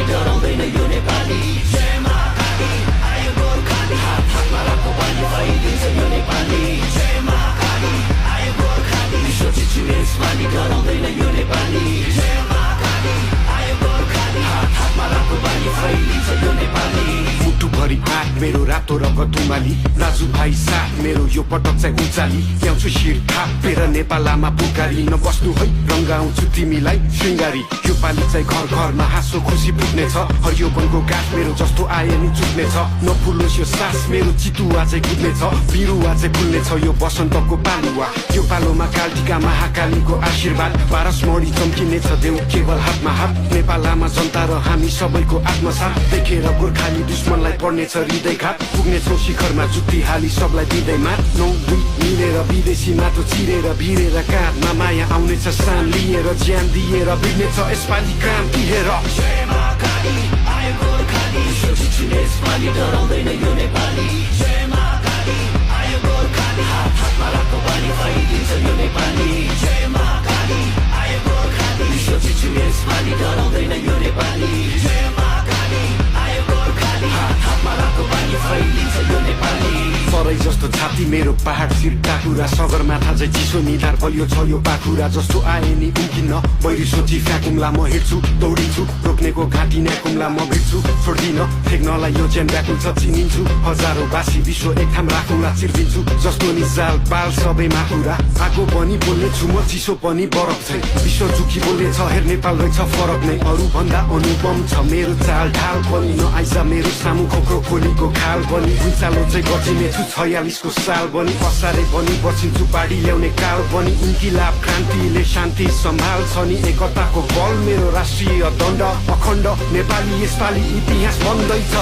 डराउँदैन यो नेपाली जय मां काली आयो गोर्खाली हात हातमा राखो बानी फैलिन्छ यो नेपाली जय मां काली आयो गोर्खाली सोचिछु यसपालि डराउँदैन यो नेपाली जय मां काली आयो गोर्खाली हात हातमा राखो बानी फैलिन्छ यो नेपाली मुटुभरि आँट मेरो रातो रगत उमाली दाजुभाइ साथ मेरो यो पटक चाहिँ उचाली ल्याउँछु शिर थापेर नेपालमा पुकारी नबस्नु है रङ्गाउँछु तिमीलाई श्रृङ्गारी यो पालि चाहिँ घर घरमा हाँसो खुसी पुग्नेछ हरियो वनको गाछ मेरो जस्तो आए नि चुक्नेछ नफुलोस् यो सास मेरो चितुवा चाहिँ कुद्नेछ बिरुवा चाहिँ फुल्नेछ यो बसन्तको पालुवा यो पालोमा कालटिका महाकालीको आशीर्वाद पारस मणि चम्किनेछ देऊ केवल हातमा हात नेपालमा जनता र हामी सबैको आत्मसाथ देखेर गोर्खाली दुश्मनलाई पर्नेछ हृदयघात पुग्नेछौँ शिखरमा जुत्ती हाली सबलाई दिँदै मात 9-2 मिलेर विदेशी माटो चिरेर भिरेर काँधमा माया आउनेछ सान लिएर ज्यान दिएर बिग्नेछ यसपालि काम दिएर जय मां काली आयो गोर्खाली सोचिछु यसपालि डराउँदैन यो नेपाली जय मां काली आयो गोर्खाली हात हातमा राखो बानी फैलिन्छ यो नेपाली जय मां काली आयो गोर्खाली सोचिछु यसपालि डराउँदैन यो नेपाली जय मां काली आयो गोर्खाली हात हातमा राखो बानी फैलिन्छ यो नेपाली सरै जस्तो छाती मेरो पहाड शिर टाकुरा सगरमाथा चाहिँ चिसो निधार बलियो छ यो पाखुरा जस्तो आए नि उम्किन्न बैरी सोची फ्याकुम्ला म हिँड्छु दौडिन्छु रोक्नेको घाँटी न्याकुम्ला म भिड्छु छोड्दिन फेक्नलाई यो ज्यान व्याकुल छ चिनिन्छु हजारौँ बासी विश्व एक ठाम राखुला चिर्दिन्छु जस्तो नि जाल पाल सबै माकुरा आगो पनि बोल्ने छु म चिसो पनि बरफ छै विश्व झुकी बोल्ने छ हेर नेपाल रहेछ फरक नै अरू भन्दा अनुपम छ मेरो चाल ढाल पनि नआइज मेरो सामु खोक्रो खोलीको खाल पनि भुइँचालो चाहिँ गर्दिने छु 46 को साल पनि असारे पनि बचिन्छु पाडी ल्याउने काल पनि इन्किलाब क्रान्तिले शान्ति सम्हाल्छ नि एकताको बल मेरो राष्ट्रिय दण्ड अखण्ड नेपाली यसपालि इतिहास बन्दैछ